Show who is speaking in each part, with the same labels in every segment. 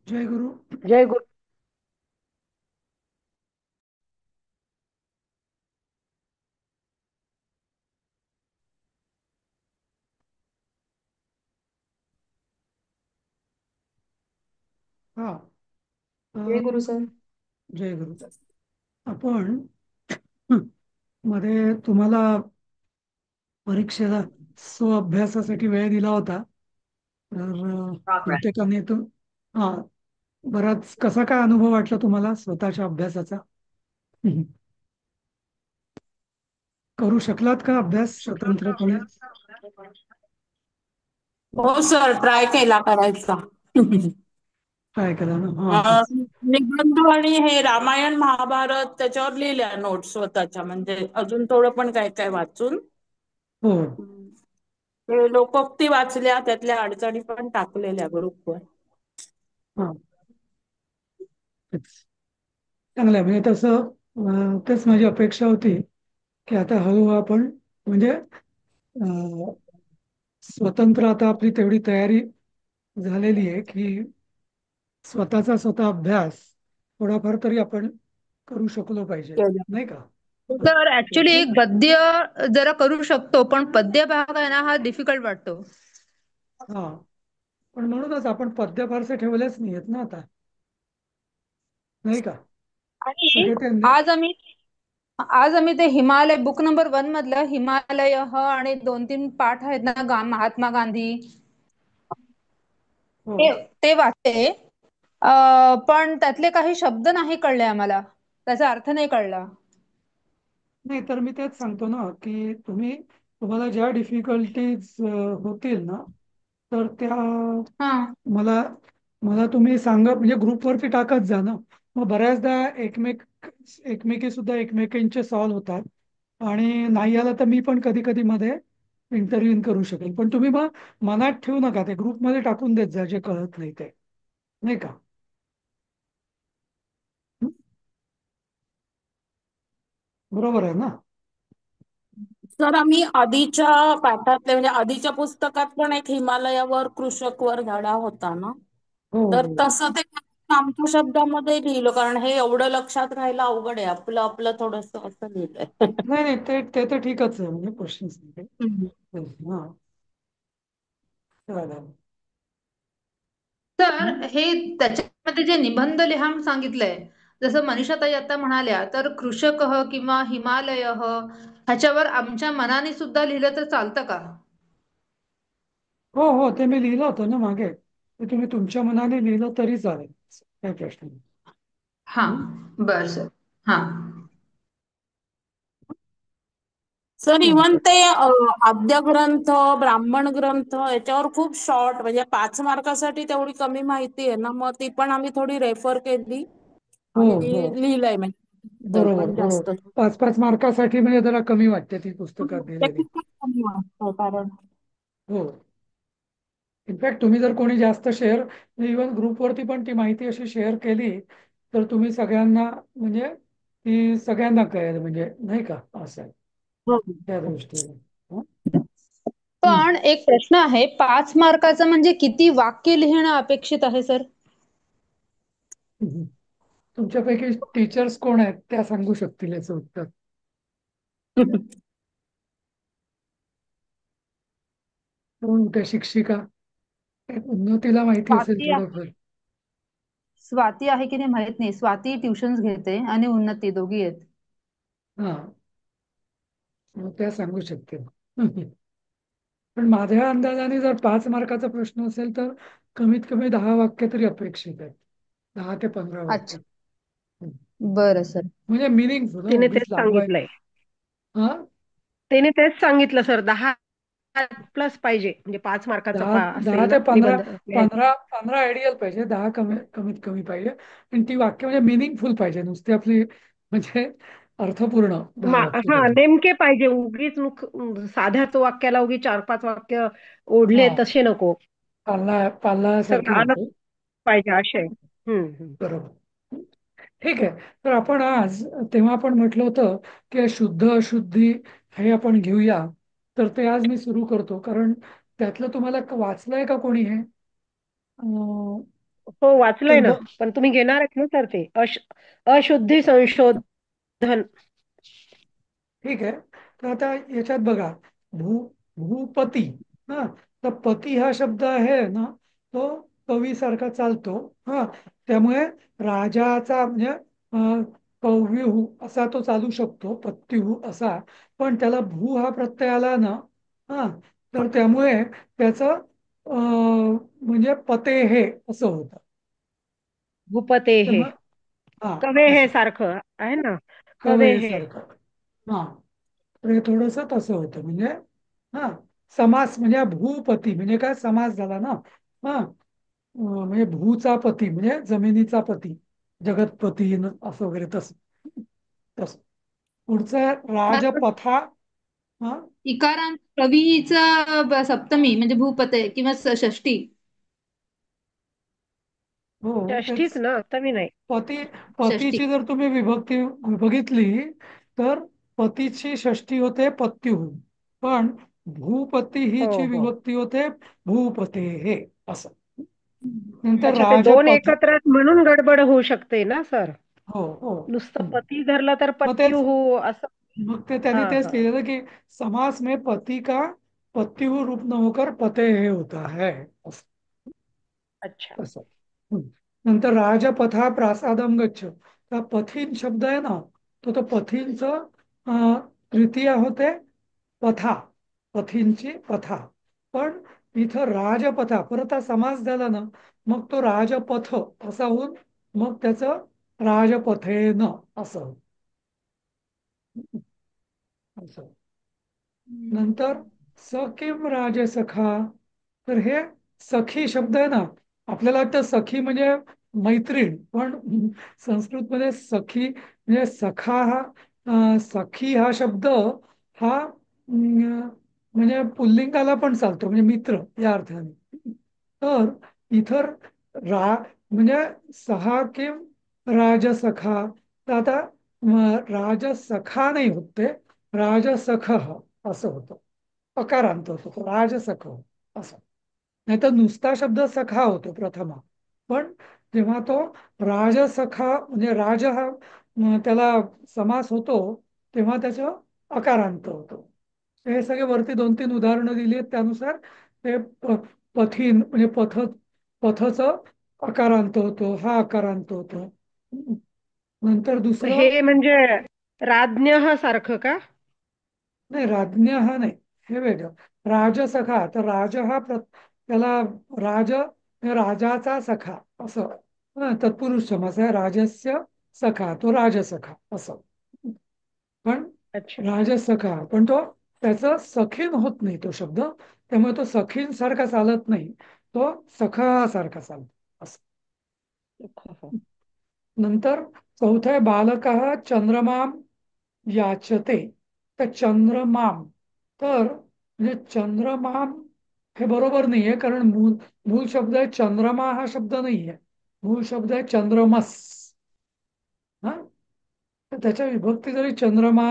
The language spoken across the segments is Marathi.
Speaker 1: जय गुरु.
Speaker 2: जय गुरु.
Speaker 1: हा.
Speaker 2: जय गुरु सर.
Speaker 1: अं, जय गुरु. आपण मध्ये तुम्हाला परीक्षेला स्वअभ्यासासाठी वेळ दिला होता. तर बहुतेकांनी तो हा बराच कसा काय अनुभव वाटला तुम्हाला स्वतःच्या अभ्यासाचा? करू शकलात का अभ्यास स्वतंत्रपणे?
Speaker 2: हो सर, ट्राय केला करायचा.
Speaker 1: काय केलं ना? हा,
Speaker 2: अं,
Speaker 1: तेच.
Speaker 2: निबंध आणि हे रामायण महाभारत त्याच्यावर लिहिल्या नोट्स स्वतःच्या, म्हणजे अजून थोडं पण काय काय वाचून.
Speaker 1: हो.
Speaker 2: हम्म. ते लोकोक्ती वाचल्या, त्यातल्या अडचणी पण टाकलेल्या ग्रुपवर.
Speaker 1: हा, तेच. चांगलं आहे. म्हणजे तसं तेच माझी अपेक्षा होती की आता हळूहळू आपण म्हणजे स्वतंत्र आता आपली तेवढी तयारी झालेली आहे की स्वतःचा स्वतः अभ्यास थोडाफार तरी आपण करू शकलो पाहिजे,
Speaker 2: केल्या.
Speaker 1: नाही का?
Speaker 3: तर ऍक्च्युली गद्य जरा करू शकतो, पण पद्य भाग आहे ना, हा डिफिकल्ट वाटतो.
Speaker 1: हा, पण म्हणूनच आपण पद्य फारसे ठेवलेच नाहीयेत ना आता, नाही का?
Speaker 3: आणि
Speaker 1: सगळे ते
Speaker 3: आज आम्ही आज आम्ही ते हिमालय बुक नंबर 1 मधलं हिमालय आणि 2-3 पाठ आहेत ना, महात्मा गांधी,
Speaker 1: हो.
Speaker 3: ते ते वाचते. पण त्यातले काही शब्द नाही कळले आम्हाला, त्याचा अर्थ नाही कळला.
Speaker 1: नाही तर मी तेच सांगतो ना की तुम्हाला ज्या डिफिकल्टीज होतील ना, तर त्या
Speaker 3: हा.
Speaker 1: मला मला तुम्ही सांगा, म्हणजे ग्रुपवरती टाकत जा ना. मग बऱ्याचदा एकमेकी सुद्धा एकमेकींचे सॉल्व्ह होतात आणि नाही आला तर मी पण कधी कधी मध्ये इंटरव्ह्यू करू शकेल. पण तुम्ही मग मनात ठेवू नका, ते ग्रुपमध्ये टाकून देत जा जे कळत नाही ते, नाही का? हं? बरोबर आहे ना?
Speaker 2: सर, आम्ही आधीच्या पाठातले म्हणजे आधीच्या पुस्तकात पण एक हिमालयावर कृषकवर धडा होता ना,
Speaker 1: हो,
Speaker 2: तर
Speaker 1: हो.
Speaker 2: तसं ते आमच्या शब्दामध्ये लिहिलं, कारण हे एवढं लक्षात राहायला अवघड आहे. आपलं आपलं थोडस असं लिहिलंय.
Speaker 1: नाही नाही, ते तर ठीकच आहे, म्हणजे प्रश्नच नाही.
Speaker 2: हम्म.
Speaker 1: हा, चालेल.
Speaker 3: तर
Speaker 1: हं?
Speaker 3: हे त्याच्यामध्ये जे निबंध लिहा म्हणून सांगितलंय, जसं मनीषाताई आता म्हणाल्या, तर कृषक किंवा हिमालय ह्याच्यावर आमच्या मनाने सुद्धा लिहिलं तर चालतं का?
Speaker 1: हो हो, ते मी लिहिलं होतं ना मागे, ते तुम्ही तुमच्या मनाने लिहिलं तरी चालेल, काही प्रश्न नाही.
Speaker 3: हा.
Speaker 1: हं?
Speaker 3: बर सर. हा.
Speaker 2: सर, इव्हन
Speaker 1: चालतंय.
Speaker 2: ते आद्य ग्रंथ, ब्राह्मण ग्रंथ याच्यावर खूप शॉर्ट, म्हणजे 5 मार्कासाठी तेवढी कमी माहिती आहे ना, मग ती पण आम्ही थोडी रेफर केली
Speaker 1: हो
Speaker 2: आणि
Speaker 1: हो,
Speaker 2: लिहिलंय, म्हणजे
Speaker 1: बरोबर
Speaker 2: पण जास्त.
Speaker 1: बरोबर. 5-5 मार्कासाठी म्हणजे जरा कमी वाटते ती पुस्तकात
Speaker 2: ते
Speaker 1: दिलेली.
Speaker 2: खूपच कमी वाटतं कारण.
Speaker 1: हो. इनफॅक्ट तुम्ही जर कोणी जास्त शेअर, इव्हन ग्रुपवरती पण ती माहिती अशी शेअर केली तर तुम्ही सगळ्यांना म्हणजे ती सगळ्यांना कळेल, म्हणजे नाही का, असं आहे
Speaker 2: हो.
Speaker 1: त्या दृष्टीने. हं? हं.
Speaker 3: पण एक प्रश्न आहे, 5 मार्काचं म्हणजे किती वाक्य लिहिणं अपेक्षित आहे सर?
Speaker 1: हं. तुमच्यापैकी टीचर्स कोण आहेत त्या सांगू शकतील याचं उत्तर. कोण त्या शिक्षिका, उन्नतीला माहिती असेल
Speaker 3: स्वाती
Speaker 1: थोडंफार.
Speaker 3: स्वाती आहे की नाही माहित नाही. स्वाती ट्युशन्स घेते आणि उन्नती दोघी आहेत.
Speaker 1: हा, मग त्या सांगू शकतील. पण माझ्या अंदाजाने जर 5 मार्काचा प्रश्न असेल तर कमीत कमी 10 वाक्य तरी अपेक्षित आहेत, 10 ते 15 वाक्य.
Speaker 3: अच्छा. बरं सर.
Speaker 1: म्हणजे मिनिंगफुल,
Speaker 2: तिने
Speaker 1: उगीच
Speaker 2: तेच
Speaker 1: लांबवाय.
Speaker 2: सांगितलंय.
Speaker 1: हा,
Speaker 2: तिने तेच सांगितलं सर, 10 प्लस पाहिजे, म्हणजे 5 मार्काचा
Speaker 1: दहा दहा
Speaker 2: असेल
Speaker 1: ते
Speaker 2: ना
Speaker 1: पंधरा
Speaker 2: निबंध.
Speaker 1: पंधरा पंधरा आयडियल पाहिजे, 10 कमीत कमी पाहिजे. आणि ती वाक्य म्हणजे मिनिंगफुल पाहिजे, नुसती आपली म्हणजे अर्थपूर्ण 10 वाक्य
Speaker 2: हा,
Speaker 1: पाहिजे.
Speaker 2: नेमके पाहिजे. उगीच साध्याच वाक्याला उगीच 4-5 वाक्य ओढले
Speaker 1: हा,
Speaker 2: तसे नको.
Speaker 1: पाल्लासारखे
Speaker 2: सगळं आलं
Speaker 1: नको.
Speaker 2: पाहिजे आशय. हम्म.
Speaker 1: बरोबर. ठीक आहे. तर आपण आज, तेव्हा आपण म्हटलं होतं की शुद्ध अशुद्धी हे आपण घेऊया, तर ते आज मी सुरू करतो. कारण त्यातलं तुम्हाला वाचलंय का कोणी हे?
Speaker 4: हो वाचलंय
Speaker 1: तर
Speaker 4: ना,
Speaker 1: मग
Speaker 4: पण तुम्ही घेणार आहेत ना सर ते अशुद्धी संशोधन.
Speaker 1: ठीक आहे. तर आता याच्यात बघा, भू भूपती, हा, तर पती हा शब्द आहे ना, तो कवीसारखा चालतो. हा, त्यामुळे राजाचा म्हणजे कव्युः असा तो चालू शकतो, पत्युः असा. पण त्याला भू हा प्रत्यय आला ना, हा, तर त्यामुळे त्याचं म्हणजे पते हे असं होतं.
Speaker 4: भूपते
Speaker 1: तर
Speaker 4: हे,
Speaker 1: मग हा
Speaker 4: कवे हे
Speaker 1: असं
Speaker 4: सारखं आहे ना, कवे
Speaker 1: कवे
Speaker 4: हे.
Speaker 1: सारखं. हा, तर हे थोडस तसं होतं म्हणजे. हा, समास म्हणजे भूपती म्हणजे काय, समास झाला ना. हा, म्हणजे भूचा पती म्हणजे जमिनीचा पती, जगतपती असं वगैरे तसं. तसं पुढचं राजपथा. हा,
Speaker 3: इकारांत कवीचा सप्तमी म्हणजे भूपते किंवा षष्टी.
Speaker 1: हो तेच.
Speaker 4: षष्ठीच ना, सप्तमी नाही.
Speaker 1: पती,
Speaker 3: षष्टी.
Speaker 1: पतीची जर तुम्ही विभक्ती बघितली, तर पतीची षष्टी होते पत्युः, पण भूपती
Speaker 4: हो
Speaker 1: हीची
Speaker 4: हो.
Speaker 1: विभक्ती होते भूपते हे असं. नंतर
Speaker 4: अच्छा, ते दोन
Speaker 1: राजपथ.
Speaker 4: एकत्र आहेत म्हणून गडबड होऊ शकते ना सर.
Speaker 1: हो हो.
Speaker 4: नुसतं
Speaker 1: हम्म.
Speaker 4: पती धरलं तर
Speaker 1: मग तेच,
Speaker 4: पत्युः असं.
Speaker 1: मग ते त्यांनी
Speaker 4: हा
Speaker 1: तेच
Speaker 4: हा.
Speaker 1: लिहिलेलं की समास में पति का पत्युः रूप न होकर पते हे होता है असं.
Speaker 4: अच्छा.
Speaker 1: असं. हम्म. नंतर राजपथा प्रासादम गच्छ, तर पथिन शब्द आहे ना, तो पथिनच तृतीय होते पथा, पथींची पथा. पण इथं राजपथा परत हा समास झाला ना, मग तो राजपथ असा होऊन मग त्याचं राजपथेन असं. असं. नंतर सखीम राजसखा, तर हे सखी शब्द आहे ना, आपल्याला वाटतं सखी म्हणजे मैत्रीण, पण संस्कृतमध्ये सखी म्हणजे सखा हा सखी हा शब्द हा म्हणजे पुल्लिंगाला पण चालतो, म्हणजे मित्र या अर्थाने. तर इथं रा म्हणजे सहा किम राजसखा, तर आता राजसखा नाही होत ते, राजसख असं होतं. अकारांत होतो तो राजसख असं. नाही तर नुसता शब्द सखा होतो प्रथमा, पण जेव्हा तो राजसखा म्हणजे राज हा त्याला समास होतो, तेव्हा त्याचं अकारांत होतो. हे सगळे वरती दोन तीन उदाहरणं दिली आहेत, त्यानुसार ते पथीन म्हणजे पथच अकारांत होतो, हा अकारांत होतो. नंतर दुसरं,
Speaker 4: हे म्हणजे राज्ञः सारखं का?
Speaker 1: नाही राज्ञ हा नाही, हे वेगळं. राजसखा, तर राज हा त्याला राज म्हणजे राजाचा सखा असं. तत्पुरुष समास आहे, राजस्य सखा, तो राजसखा असं. पण
Speaker 4: अच्छा.
Speaker 1: राजसखा, पण तो त्याचं सखीन होत नाही तो शब्द, त्यामुळे तो सखीन सारखा चालत नाही, तो सखा सारखा चालतो असं.
Speaker 4: हो, हो.
Speaker 1: नंतर चौथं आहे बालकः चंद्रमाम याचते, तर चंद्रमाम, तर म्हणजे चंद्रमाम हे बरोबर नाहीये, कारण मूळ शब्द आहे चंद्रमा, हा शब्द नाहीये. मूळ शब्द आहे चंद्रमस. हा, तर त्याच्या विभक्ती जरी चंद्रमा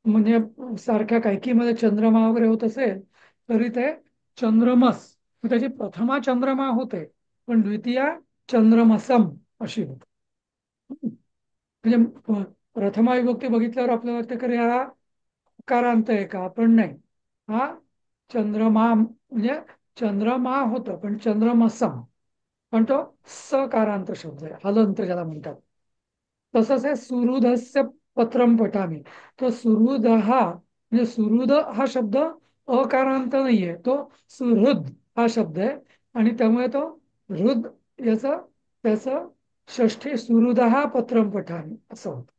Speaker 1: म्हणजे सारख्या मध्ये चंद्रमा वगैरे होत असेल, तरी ते चंद्रमस, मग त्याची प्रथमा चंद्रमा होते, पण द्वितीया चंद्रमसम अशी होते. म्हणजे प्रथमा विभक्ती बघितल्यावर आपल्याला वाटतं की हा उकारांत आहे का, पण नाही. हा चंद्रमा म्हणजे चंद्रमा होतं, पण चंद्रमसम, पण तो सकारांत शब्द आहे, हलंत ज्याला म्हणतात. तसंच आहे सुहृदस्य पत्रम पठामी, तो सुहृद हा म्हणजे सुहृद हा शब्द अकारांत नाहीये, तो सुहृद हा शब्द आहे, आणि त्यामुळे तो हृद याचं त्याचं षष्ठी सुहृद हा पत्रम पठामी असं होतं.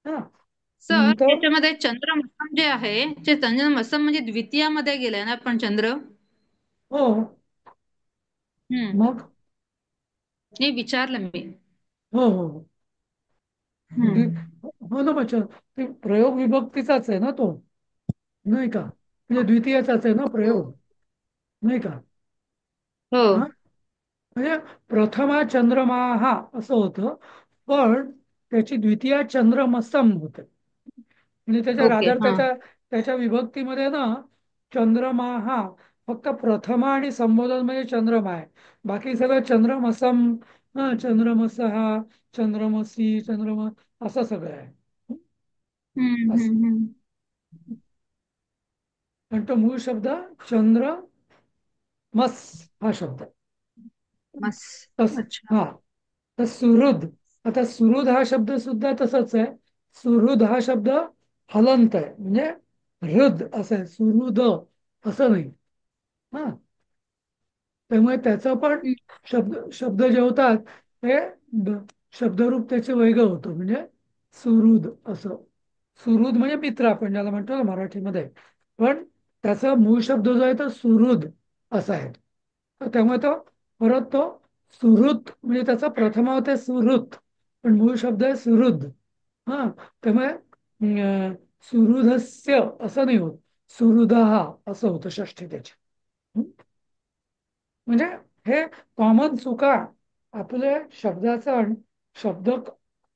Speaker 1: हा,
Speaker 3: सर
Speaker 1: नंतर
Speaker 3: त्याच्यामध्ये चंद्रमसम जे आहे, ते चंद्रमसम म्हणजे द्वितीयामध्ये गेलाय ना पण चंद्र.
Speaker 1: हो,
Speaker 3: हम्म.
Speaker 1: मग
Speaker 3: हे विचारलं मी.
Speaker 1: हो हो हो.
Speaker 3: हम्म.
Speaker 1: हो ना, बच्चा, ते प्रयोग विभक्तीचाच आहे ना तो, नाही का, म्हणजे द्वितीयाचाच आहे ना प्रयोग, नाही का.
Speaker 3: हो.
Speaker 1: हा, म्हणजे प्रथमा चंद्रमा हा असं होतं, पण त्याची द्वितीया चंद्रमसम होते. म्हणजे त्याच्या
Speaker 3: ओके.
Speaker 1: रादर
Speaker 3: हा.
Speaker 1: त्याच्या त्याच्या विभक्तीमध्ये ना, चंद्रमा हा फक्त प्रथमा आणि संबोधन म्हणजे चंद्रमा आहे, बाकी सगळं चंद्रमसम हा चंद्रमसहा, चंद्रमसी, असं सगळं आहे. असं.
Speaker 3: हम्म.
Speaker 1: पण तो मूळ शब्द चंद्रमस हा शब्द आहे.
Speaker 3: मस्त.
Speaker 1: तस
Speaker 3: अच्छा.
Speaker 1: हा तर सुहृद, आता सुहृद हा शब्द सुद्धा तसाच आहे. सुहृद हा शब्द हलंत आहे, म्हणजे हृद असं आहे, सुहृद असं नाही. हा त्यामुळे त्याचं पण
Speaker 3: हम्म.
Speaker 1: शब्द शब्द जे होतात ते ब- शब्दरूप त्याचे वेगळं होतं, म्हणजे सुहृद असं. सुहृद म्हणजे मित्र आपण ज्याला म्हणतो ना मराठीमध्ये, पण त्याचा मूळ शब्द जो आहे तो सुहृद असा आहे. तर त्यामुळे तो परत तो सुहृत म्हणजे त्याचा प्रथमावत आहे सुहृत, पण मूळ शब्द आहे सुहृद. हा त्यामुळे सुहृदस्य असं नाही होत, सुहृदहा असं होतं षष्ठी त्याची. म्हणजे हे कॉमन चुका आपले शब्दाचा शब्द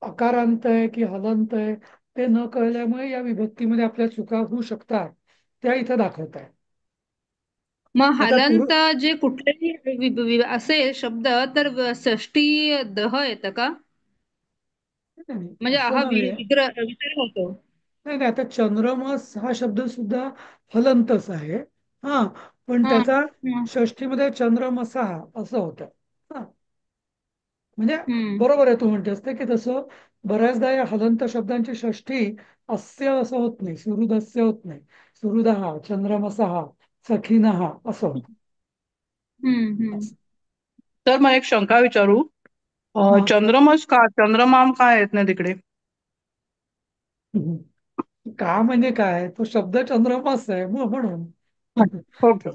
Speaker 1: अकारांत आहे की हलंत आहे ते न कळल्यामुळे या विभक्तीमध्ये आपल्या चुका होऊ शकतात, त्या इथं दाखवत आहे.
Speaker 3: मग
Speaker 1: आता
Speaker 3: हलंत जे कुठलेही असेल शब्द तर षष्टी दह येतं का?
Speaker 1: नाही,
Speaker 3: म्हणजे
Speaker 1: असं
Speaker 3: हा
Speaker 1: नव्हे.
Speaker 3: विसर्ग होतो.
Speaker 1: नाही नाही, आता चंद्रमस हा शब्द सुद्धा हलंतच आहे. हा पण
Speaker 3: हा.
Speaker 1: त्याचा
Speaker 3: हा.
Speaker 1: षष्टीमध्ये चंद्रमसा असं होतं. हा म्हणजे
Speaker 3: हम्म.
Speaker 1: बरोबर आहे तू म्हणतेस ते की तसं बऱ्याचदा या हलंत शब्दांची षष्ठी अस्य असं होत नाही, सुहृदस्य होत नाही. सुहृदहा, चंद्रमसहा, सखीनहा असं होतं.
Speaker 3: हम्म.
Speaker 1: असं.
Speaker 5: तर मग एक शंका विचारू.
Speaker 1: हा
Speaker 5: चंद्रमस का चंद्रमाम का येत नाही तिकडे?
Speaker 1: का म्हणजे काय, तो शब्द चंद्रमास आहे म्हणून.
Speaker 5: ओके.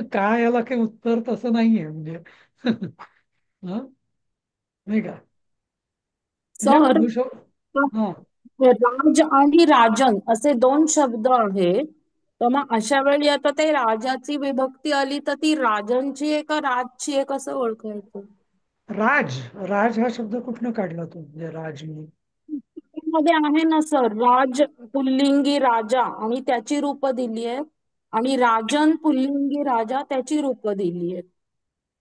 Speaker 1: काय याला काही उत्तर तसं नाहीये म्हणजे. हं? नाही का म्हणजे
Speaker 2: सर,
Speaker 1: मूळ शब्द. हा
Speaker 2: राज आणि राजन असे दोन शब्द आहेत. तर मग अशा वेळी आता ते राजाची विभक्ती आली तर ती राजनची आहे का राजची आहे कसं ओळखायचं?
Speaker 1: राज, राज हा शब्द कुठनं काढला तू, म्हणजे राज म्हणून?
Speaker 2: मध्ये आहे ना सर, राज पुल्लिंगी राजा आणि त्याची रूप दिली आहेत, आणि राजन पुल्लिंगी राजा त्याची रूप दिली आहेत.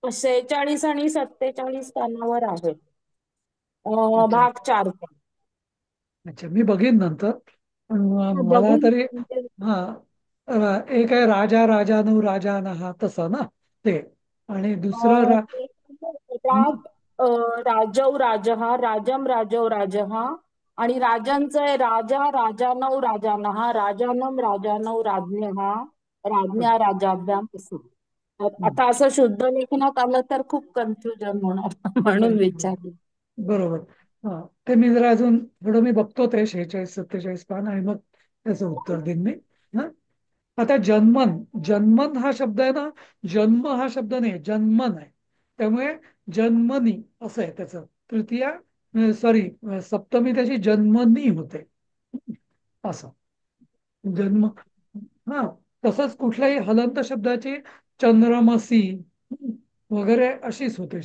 Speaker 2: 46 आणि 47 पानावर आहे.
Speaker 1: अच्छा
Speaker 2: भाग 4.
Speaker 1: अच्छा, मी बघीन नंतर. पण मला
Speaker 2: बघून
Speaker 1: तरी हा एक आहे राजा राजानु राजानहा तसं ना ते, आणि दुसरं हं?
Speaker 2: राज राजव राजहा, राजम राजव राजहा, आणि राजांचं आहे राजा राजानौ राजानहा, राजानम राजानौ राज्ञहा, राज्ञा राजाभ्याम असं.
Speaker 1: हं.
Speaker 2: आता असं शुद्ध लेखनात आलं तर खूप कन्फ्युजन होणार म्हणून
Speaker 1: बरोबर
Speaker 2: विचारलं.
Speaker 1: बरोबर. हा ते मी जरा अजून थोडं मी बघतो ते 46-47 पान, आणि मग त्याचं उत्तर देईन मी. हा आता जन्मन, जन्मन हा शब्द आहे ना, जन्म हा शब्द नाही, जन्मन आहे. त्यामुळे जन्मनी असं आहे त्याचं. तृतीया सॉरी सप्तमी त्याची जन्मनी होते असं. जन्म हा तसंच कुठल्याही हलंत शब्दाची चंद्रमसी वगैरे अशीच होते.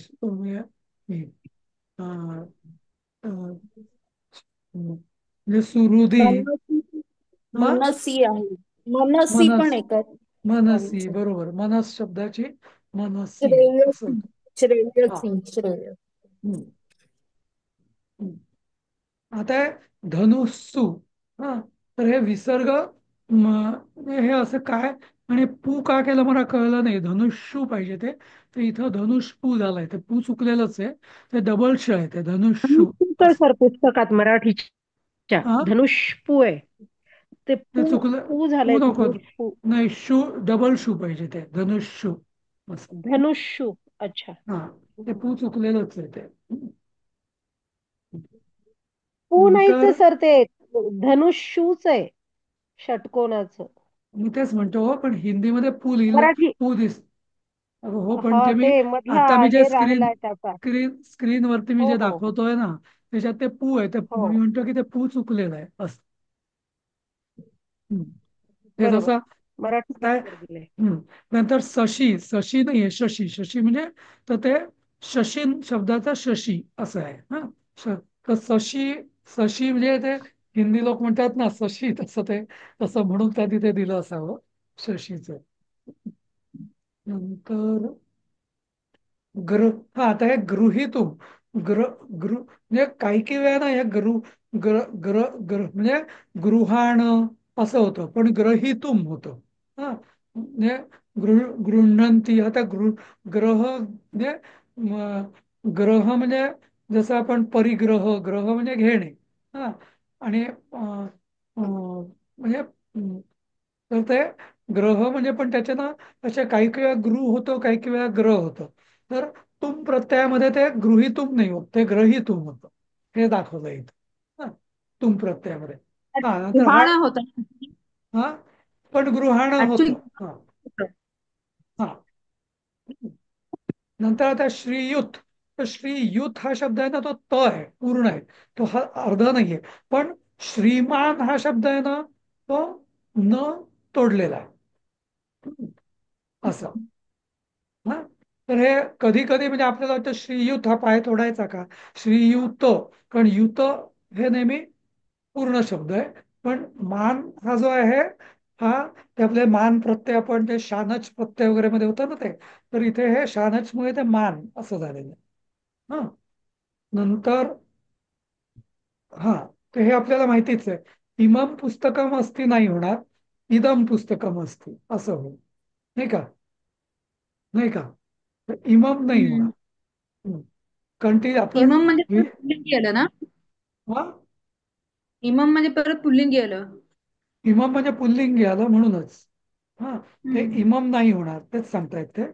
Speaker 1: ही, अं, अं, म्हणजे सुरुदी.
Speaker 2: मनसी,
Speaker 1: हा
Speaker 2: मनसी आहे. मनसी पण
Speaker 1: मनस,
Speaker 2: आहे का
Speaker 1: मनसी
Speaker 2: त्यांचं?
Speaker 1: बरोबर, मनस शब्दाची मनसी असं
Speaker 2: श्रेयसी,
Speaker 1: होतं. हा
Speaker 2: श्रेयसी, श्रेय.
Speaker 1: हम्म, हम्म. आता आहे धनुस्सु. हा तर हे विसर्ग हे असं काय, आणि पू का केलं मला कळलं नाही. धनुष्यू पाहिजे ते, तर इथं धनुष्पू झालंय, ते पू चुकलेलंच आहे. ते डबल श आहे, ते धनुष्यू
Speaker 4: धनुष्पू तर
Speaker 1: असं.
Speaker 4: सर पुस्तकात मराठीच्या
Speaker 1: हा
Speaker 4: धनुष्पू आहे. ते
Speaker 1: ते
Speaker 4: पू
Speaker 1: चुकलं.
Speaker 4: पू
Speaker 1: पू
Speaker 4: झालंय
Speaker 1: नको,
Speaker 4: धनुष्पू.
Speaker 1: नाही शू डबल शू पाहिजे, ते धनुष्यू असं.
Speaker 4: धनुष्यू. अच्छा.
Speaker 1: हा ते पू चुकलेलंच आहे ते.
Speaker 4: पू नाहीच आहे
Speaker 1: नंतर
Speaker 4: सर, ते धनुष्यूच आहे षटकोनाचं.
Speaker 1: मी तेच म्हणतो हो, पण हिंदीमध्ये पू लिहिलं,
Speaker 4: मराठी.
Speaker 1: पू दिस. अगं हो, पण
Speaker 4: हा
Speaker 1: ते मी
Speaker 4: ते मधला
Speaker 1: आता मी जे
Speaker 4: हे राहिलाय त्याचा.
Speaker 1: स्क्रीनवरती मी
Speaker 4: हो
Speaker 1: जे
Speaker 4: हो
Speaker 1: दाखवतोय ना, त्याच्यात ते पू आहे. ते
Speaker 4: हो.
Speaker 1: मी म्हणतो की ते पू चुकलेलं आहे असं. हम्म. ते
Speaker 4: बरोबर.
Speaker 1: जसं
Speaker 4: मराठी
Speaker 1: काय.
Speaker 4: बरोबर दिलंय.
Speaker 1: नंतर शशी, शशी नाहीये, शशी, शशी म्हणजे तर ते शशीन शब्दाचा शशी असं आहे. हा तर शशी, शशी म्हणजे ते हिंदी लोक म्हणतात ना शशी, तसं ते तसं म्हणून त्या तिथे दिलं असावं शशीचं. नंतर ग्र हा आता हे गृहीतुम गृह म्हणजे काही काही वेळा ना, हे ग्र ग्र ग्र म्हणजे गृहाण असं होतं, पण ग्रहीतुम होतं. हा म्हणजे गृह्णंती आता ग्रह म्हणजे ग्रह म्हणजे जसं आपण परिग्रह ग्रह म्हणजे घेणे. हा आणि म्हणजे तर ते ग्रह म्हणजे पण त्याच्या ना अशा काही काही वेळा गृह होतो, काही काही वेळा ग्रह होतं. तर तुम प्रत्ययामध्ये ते गृहीतुम नाही होत, ते ग्रहीतुम होतं. हे दाखवलं इथं. हा तुम प्रत्ययामध्ये. हा नंतर हा
Speaker 2: गृहाणा होता.
Speaker 1: हा पण गृहाण
Speaker 2: ऍक्च्युली
Speaker 1: होतं. हा हा नंतर आता श्रीयुत. तर श्रीयुत हा शब्द आहे ना, तो त आहे, पूर्ण आहे. तो हा अर्धा नाहीये. पण श्रीमान हा शब्द आहे ना, तो न तोडलेला आहे. असं. हा तर हे कधी कधी म्हणजे आपल्याला वाटतं श्रीयुत हा पाय तोडायचा का, श्रीयुत. कारण युत हे नेहमी पूर्ण शब्द आहे. पण मान हा जो आहे हा ते आपले मान प्रत्यय, आपण ते शानच प्रत्यय वगैरे मध्ये होतं ना ते, तर इथे हे शानचमुळे ते मान असं झालेलं आहे. हा नंतर हा तर हे आपल्याला माहितीच आहे. इमम पुस्तकम असती नाही होणार, इदम पुस्तकम असती असं होईल. नाही का, नाही का, तर इमम नाही होणार.
Speaker 2: हम्म.
Speaker 1: हम्म. कारण ती आपण
Speaker 2: इमम म्हणजे परत पुल्लिंगी आलं ना.
Speaker 1: हा
Speaker 2: इमम म्हणजे परत पुल्लिंगी आलं.
Speaker 1: इमाम म्हणजे पुल्लिंगी आलं म्हणूनच. हा ते
Speaker 2: हम्म.
Speaker 1: इमाम नाही होणार, तेच सांगतायत ते.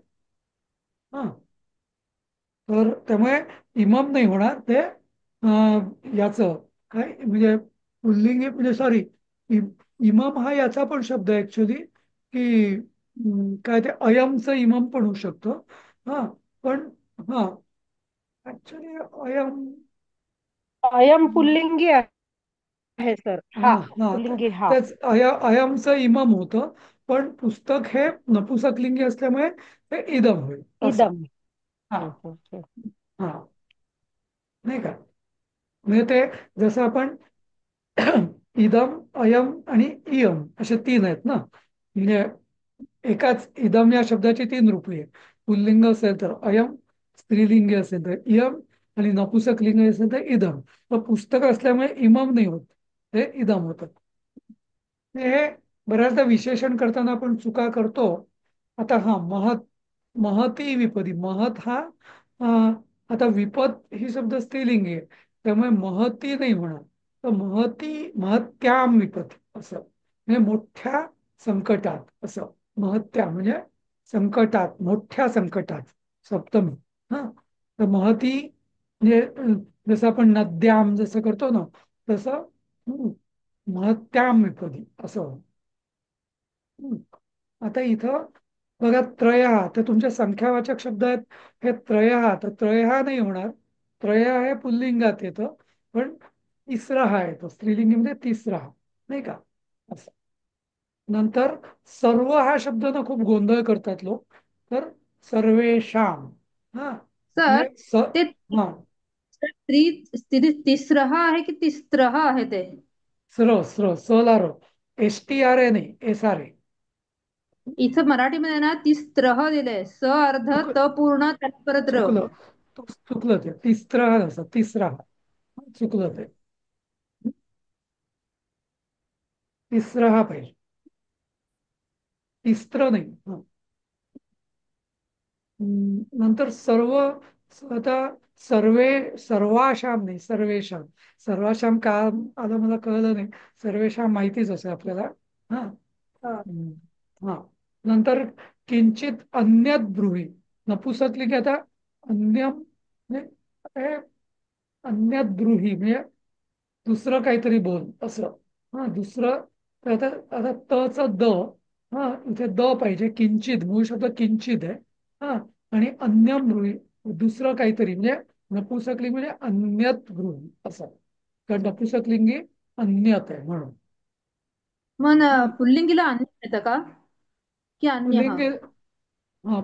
Speaker 1: हा तर त्यामुळे इमाम नाही होणार ते. याचं काय म्हणजे पुल्लिंगी म्हणजे सॉरी, इमाम हा याचा पण शब्द आहे ऍक्च्युली, की काय ते अयमचं इमाम पण होऊ शकतो. हा पण हा ऍक्च्युली अयम
Speaker 4: अयम पुल्लिंगी आहे सर.
Speaker 1: हा
Speaker 4: हा
Speaker 1: हा
Speaker 4: पुल्लिंगी हा.
Speaker 1: तेच अयमचं इमम होतं. पण पुस्तक हे नपुसकलिंगी असल्यामुळे ते इदम होईल असं.
Speaker 4: इदम.
Speaker 1: हा
Speaker 4: हम्म, हम्म, हम्म.
Speaker 1: हा नाही का, म्हणजे ते जसं आपण इदम अयम आणि इयम असे तीन आहेत ना. म्हणजे एकाच इदम या शब्दाची तीन रूपे आहे. पुल्लिंग असेल तर अयम, स्त्रीलिंगी असेल तर इयम, आणि नपुसकलिंग असेल तर इदम. तर पुस्तक असल्यामुळे इमम नाही होत, ते इदम होतं. हे बऱ्याचदा विशेषण करताना आपण चुका करतो. आता हा महती विपदी, महत हा आता विपद ही शब्द स्त्रीलिंगी आहे, त्यामुळे महती नाही होणार. तर महत्याम विपद असं, म्हणजे मोठ्या संकटात असं. महत्या म्हणजे संकटात, मोठ्या संकटात, सप्तमी. हा तर महती म्हणजे जसं आपण नद्याम जसं करतो ना, तसं महत्याम विपदी असं. हम्म. आता इथं बघा त्रयः, तर तुमचे संख्यावाचक शब्द आहेत हे त्रयः, तर त्रयः नाही होणार. त्रयः हे पुल्लिंगात येतं, पण तिसरा हा येतो स्त्रीलिंगी म्हणजे तिसरा, नाही का असं. नंतर सर्व हा शब्द ना खूप गोंधळ करतात लोक. तर सर्वेषाम. हा
Speaker 2: सर
Speaker 1: म्हणजे
Speaker 2: ते
Speaker 1: हा
Speaker 2: तिसरह आहे की तिस्त्रह आहे ते.
Speaker 1: स्र स्र सलार STRA नाही SRA.
Speaker 2: इथं मराठीमध्ये ना तिस्त्रह दिलंय, स अर्ध
Speaker 1: चुक
Speaker 2: त पूर्ण त्याला परत र.
Speaker 1: चुकलं चुकलं ते तिसरा असं तिसरा चुकलं ते. तिसरा हा पाहिजे, तिसरं नाही. हं. नंतर सर्व. आता सर्वाशाम नाही, सर्वेशाम. सर्वाशाम का आलं मला कळलं नाही. सर्वेशाम माहितीच असेल आपल्याला. हा
Speaker 4: हा.
Speaker 1: हा नंतर किंचित अन्यत ब्रुवी, नपुसकलिंगी. आता अन्यम म्हणजे हे अन्यत ब्रुही म्हणजे दुसरं काहीतरी बोल असं. हा दुसरं. तर आता तच द. हा इथे द पाहिजे. किंचित मूळ शब्द किंचित आहे. हा आणि अन्यम ब्रुही दुसरं काहीतरी म्हणजे नपुसकलिंग म्हणजे अन्यत ब्रुही असं. कारण नपुसकलिंगी अन्यत आहे म्हणून.
Speaker 2: मग
Speaker 1: हा
Speaker 2: पुल्लिंगीला अन्य येतं का, की अन्य हा.
Speaker 1: पुल्लिंगी. हा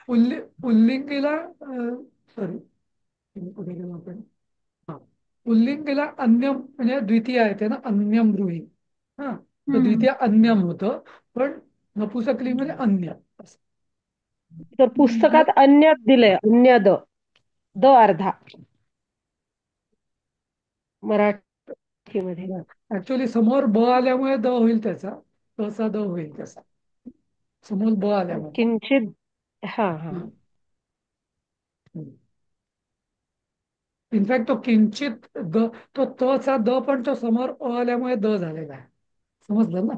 Speaker 1: पुल्लिंगीला सॉरी कुठे गेलो आपण. हा पुल्लिंगीला अन्यम म्हणजे द्वितीय येते ना, अन्यम ब्रुही. हा तर
Speaker 2: हम्म.
Speaker 1: द्वितीय अन्यम होतं, पण नपुसकलिंग म्हणजे अन्य असं.
Speaker 4: तर पुस्तकात अन्य दिलंय, अन्य द द अर्धा मराठीमध्ये.
Speaker 1: ऍक्च्युअली समोर ब आल्यामुळे द होईल त्याचा, तसा द होईल त्याचा, समोर ब आल्यामुळे.
Speaker 4: किंचित. हा हा.
Speaker 1: इनफॅक्ट तो किंचित द, तो तचा द पण तो समोर अ आल्यामुळे द झालेला आहे. समजलं ना?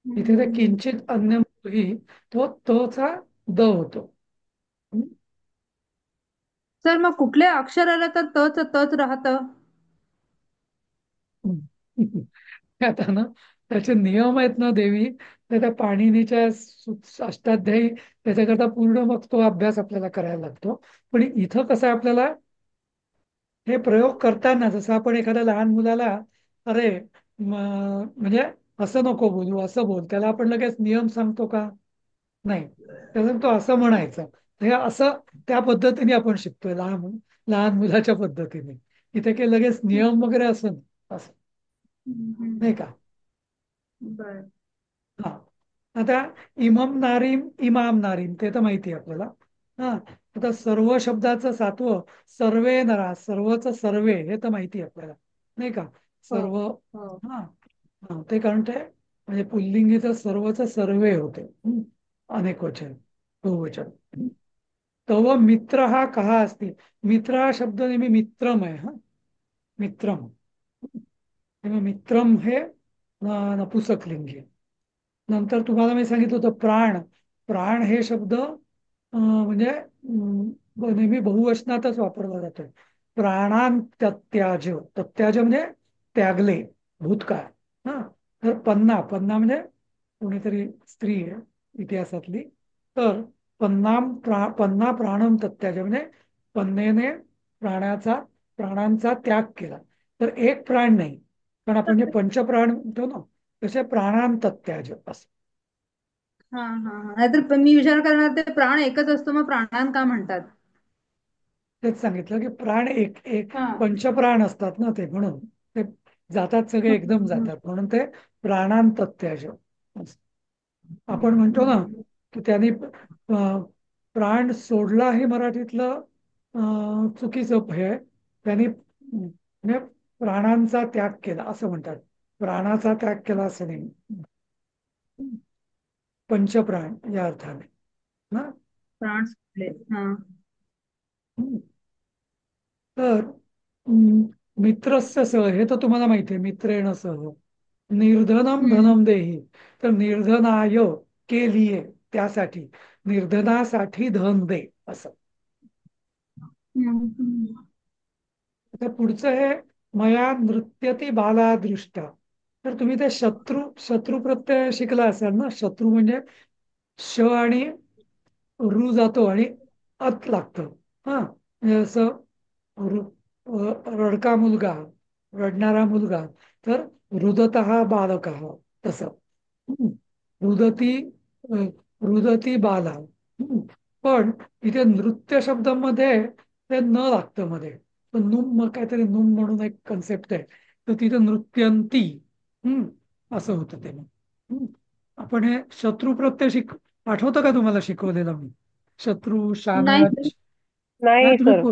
Speaker 1: इथे ते किंचित अन्य ही तो तचा द होतो.
Speaker 3: सर मग कुठले अक्षर आलं तर तच तच राहतं?
Speaker 1: आता ना त्याचे नियम आहेत ना देवी, तर त्या पाणिनीच्या अष्टाध्यायी त्याच्याकरता पूर्ण मग तो अभ्यास आपल्याला करायला लागतो. पण इथं कसं आहे, आपल्याला हे प्रयोग करताना जसं आपण एखाद्या लहान मुलाला, अरे म्हणजे असं नको बोलू, असं बोल, त्याला आपण लगेच नियम सांगतो का? नाही. त्याला तो असं म्हणायचं. हे असं त्या पद्धतीने आपण शिकतोय, लहान लहान मुलाच्या पद्धतीने. इथे काही लगेच नियम वगैरे असं नाही. असं नाही का?
Speaker 3: बर.
Speaker 1: हा. आता इमम नारीम, इमाम नारीम, ते तर माहिती आहे आपल्याला. हा. आता सर्व शब्दाचं सात्व, सर्वे नरा, सर्वच सर्वे, हे तर माहिती आहे आपल्याला, नाही का?
Speaker 3: हो
Speaker 1: सर्व.
Speaker 3: हो.
Speaker 1: हा. हा, ते कारण ते म्हणजे पुल्लिंगीचं सर्वच सर्वे होते. अनेक वचन, बहुवचन. तव मित्र हा कहा असते. मित्र हा शब्द नेहमी मित्रम आहे. हा, मित्रम. तेव्हा मित्रम हे नपुसकलिंगी. नंतर तुम्हाला मी सांगितलं होतं प्राण. प्राण हे शब्द म्हणजे नेहमी बहुवचनातच वापरला जातो. प्राणान त्याज, त्याज म्हणजे त्यागले, भूतकाळ. हा. तर पन्ना, पन्ना म्हणजे कोणीतरी स्त्री आहे इतिहासातली. तर पन्ना प्राणम तत्याज म्हणजे पन्नेने प्राणांचा त्याग केला. तर एक प्राण नाही, पण आपण जे पंचप्राण म्हणतो ना, तसे प्राणांत त्याज असं.
Speaker 3: हा हा हा. नाहीतर मी विचार करणार ते प्राण एकच असतो, मग प्राणान का म्हणतात?
Speaker 1: तेच सांगितलं की प्राण एक एक
Speaker 3: हा.
Speaker 1: पंचप्राण असतात ना, ते म्हणून ते जातात, सगळे एकदम जातात, म्हणून ते प्राणांत त्याज. आपण म्हणतो ना की त्यांनी प्राण सोडला, हे मराठीतलं चुकीचं हे आहे. त्यांनी म्हणजे प्राणांचा त्याग केला असं म्हणतात, प्राणाचा त्याग केला असं नाही. पंचप्राण या अर्थाने ना.
Speaker 3: प्राण सुटले. हा.
Speaker 1: तर मित्रस्य सह, हे तर तुम्हाला माहिती आहे, मित्रेण सह निर्धनम
Speaker 3: हम्म
Speaker 1: धनम देही. तर निर्धनाय केलीये, त्यासाठी निर्धनासाठी धन दे असं.
Speaker 3: हम्म.
Speaker 1: आता पुढचं हे मया नृत्यती बाला दृष्टा. तर तुम्ही ते शत्रू प्रत्यय शिकला असाल ना. शत्रू म्हणजे श आणि रू जातो आणि अत लागतं. हा, म्हणजे असं रडका मुलगा, रडणारा मुलगा, तर रुदत बालक तसं. हम्म. रुदती रुदती बाला. पण इथे नृत्य शब्दामध्ये ते न लागतं मध्ये. तर नुम काहीतरी, नुम म्हणून एक कन्सेप्ट आहे, तर तिथे नृत्यंती. असं होतं ते. आपण हे शत्रू प्रत्यय आठवतं का तुम्हाला शिकवलेलं मी? शत्रू,
Speaker 3: नाही
Speaker 1: शानच. काय
Speaker 4: नाही
Speaker 1: तुम्ही
Speaker 4: सर.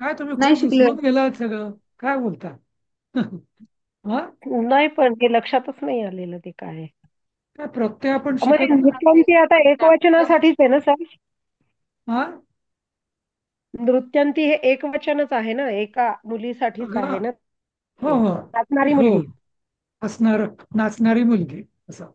Speaker 1: काय तुम्ही
Speaker 3: नाही
Speaker 1: खूप
Speaker 3: शिकले.
Speaker 1: विसरून गेलात सगळं, काय बोलता? हा.
Speaker 4: नाही, पण ते लक्षातच नाही आलेलं ते काय आहे.
Speaker 1: काय प्रत्यय आपण
Speaker 4: म्हणजे
Speaker 1: शिकत
Speaker 4: नृत्यांती आता एकवचनासाठीच आहे ना सर?
Speaker 1: हा.
Speaker 4: नृत्यांती हे एकवचनच आहे ना, एका मुलीसाठीच
Speaker 1: हा.
Speaker 4: आहे ना
Speaker 1: हो
Speaker 4: ते.
Speaker 1: हो
Speaker 4: नाचणारी
Speaker 1: हो.
Speaker 4: मुलगी.
Speaker 1: नाचणारी मुलगी असं.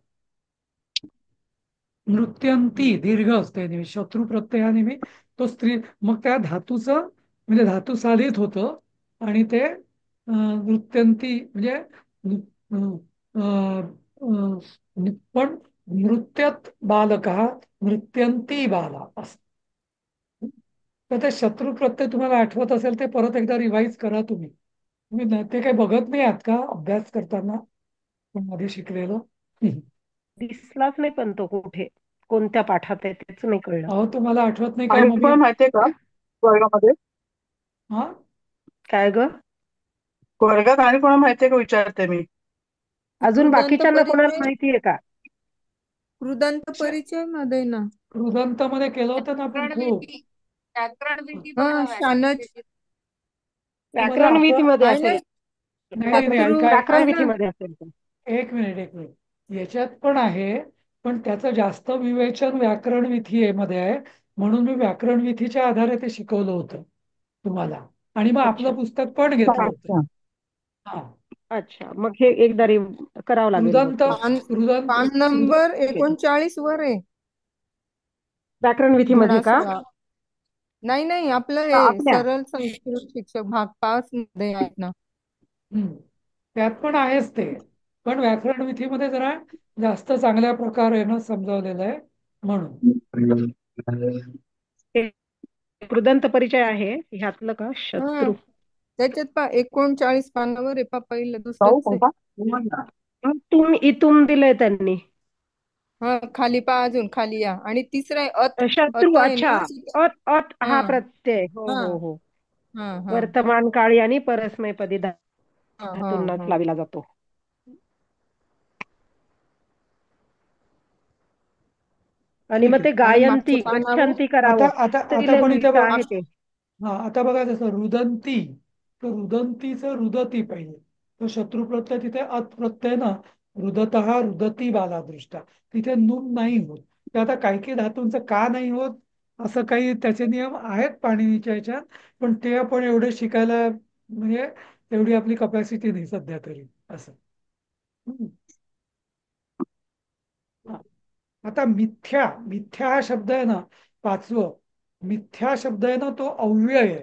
Speaker 1: नृत्यंती दीर्घ असते नेहमी, शत्रू प्रत्ययानेहमी तो स्त्री. मग त्या धातूचं म्हणजे धातू साधित होतं, आणि ते नृत्यंती म्हणजे अं, अं, पण नृत्यत बालका, नृत्यंती बाला असं. तर ते शत्रू प्रत्यय तुम्हाला आठवत असेल, ते परत एकदा रिवाईज करा तुम्ही. तुम्ही ते काही बघत नाही आहात का अभ्यास करताना, पण मध्ये शिकलेलं?
Speaker 4: दिसलाच नाही पण तो कुठे, कोणत्या पाठात आहे तेच नाही कळलं.
Speaker 1: अहो, तुम्हाला आठवत नाही का?
Speaker 5: आणि
Speaker 1: मग मी
Speaker 5: पण माहितीये का वर्गामध्ये,
Speaker 1: हा.
Speaker 4: काय ग?
Speaker 5: वर्गात आणि कोणा माहितीये का विचारते मी.
Speaker 4: अजून
Speaker 3: कृदंत
Speaker 4: बाकीच्यांना कोणाला
Speaker 3: परिचय.
Speaker 4: माहितीये का?
Speaker 6: कृदंत परिचय मध्ये ना.
Speaker 1: कृदंत मध्ये केलं होतं ना आपण खूप.
Speaker 7: व्याकरण विधी
Speaker 6: हा
Speaker 7: बघा,
Speaker 6: शानच.
Speaker 1: तुम्हाला
Speaker 4: व्याकरण
Speaker 1: आपण
Speaker 4: विधीमध्ये
Speaker 6: आहे
Speaker 4: असेल.
Speaker 6: ना
Speaker 1: नाही नाही
Speaker 6: शत्रू
Speaker 1: ऐका
Speaker 4: व्याकरण
Speaker 6: आहे ना.
Speaker 4: विधीमध्ये असेल ते.
Speaker 1: एक मिनिट एक मिनिट याच्यात पण आहे. पण त्याचं जास्त विवेचन व्याकरण विधी मध्ये आहे. म्हणून मी व्याकरण विधीच्या आधारे ते शिकवलं होतं तुम्हाला. आणि मग
Speaker 4: अच्छा
Speaker 1: आपलं पुस्तक पण घेतलं होतं.
Speaker 5: अच्छा.
Speaker 1: हा.
Speaker 4: अच्छा, मग हे एकदा करावं लागेल मग
Speaker 1: कृदंत
Speaker 4: ते.
Speaker 6: पान
Speaker 1: कृदंत
Speaker 6: पान नंबर 39 वर आहे.
Speaker 4: व्याकरण विधीमध्ये
Speaker 6: धडा
Speaker 4: का?
Speaker 6: 16. नाही नाही आपलं हे
Speaker 4: आपल्या
Speaker 6: सरळ संस्कृत शिक्षक भाग 5 मध्ये आहेत ना.
Speaker 1: हम्म. त्यात पण आहेच ते. पण व्याकरण विधीमध्ये जरा जास्त चांगल्या प्रकारे समजावलेलं आहे म्हणून.
Speaker 4: ते कृदंत परिचय आहे ह्यातलं का
Speaker 6: हा
Speaker 4: शत्रू?
Speaker 6: त्याच्यात 39 पानावर आहे पहिलं
Speaker 5: पाहू
Speaker 6: दुसरंच आहे.
Speaker 5: का?
Speaker 4: तुम इतुम दिलंय त्यांनी.
Speaker 6: हा खाली अजून खाली या आणि तिसरं आहे
Speaker 4: शत्रू,
Speaker 6: अत आहे
Speaker 4: अच्छा.
Speaker 6: ना.
Speaker 4: अत अत
Speaker 6: हा
Speaker 4: हा प्रत्यय. हो
Speaker 6: हा
Speaker 4: हो हो.
Speaker 6: हा हा
Speaker 4: वर्तमान काळी आणि परस्मैपदी
Speaker 6: हा हा
Speaker 4: धातूंनाच
Speaker 6: हा
Speaker 4: लाविला जातो. आणि
Speaker 1: ठीक
Speaker 4: मग
Speaker 1: आहे.
Speaker 4: ते
Speaker 6: आणि मागच्या
Speaker 4: गायंती
Speaker 6: पानावर
Speaker 4: गच्छन्ती
Speaker 1: आता
Speaker 4: करावं.
Speaker 1: आता आता पण इथे
Speaker 4: स्त्रीलिंग आहे ते.
Speaker 1: हा आता बघा जसं रुदंती, तर रुदंतीचं रुदती पाहिजे. तो शत्रू प्रत्यय तिथे अत प्रत्यय ना. रुदतः रुदती बालादृष्टा. तिथे नुम नाही होत. ते आता काही धातूंचं का नाही होत असं काही त्याचे नियम आहेत पाणिनीच्या ह्याच्यात. पण ते आपण एवढे शिकायला म्हणजे एवढी आपली कपॅसिटी नाही सध्या तरी असं. हम्म. हा. आता मिथ्या मिथ्या हा शब्द आहे ना. पाचवं मिथ्या शब्द आहे ना तो अव्यय आहे.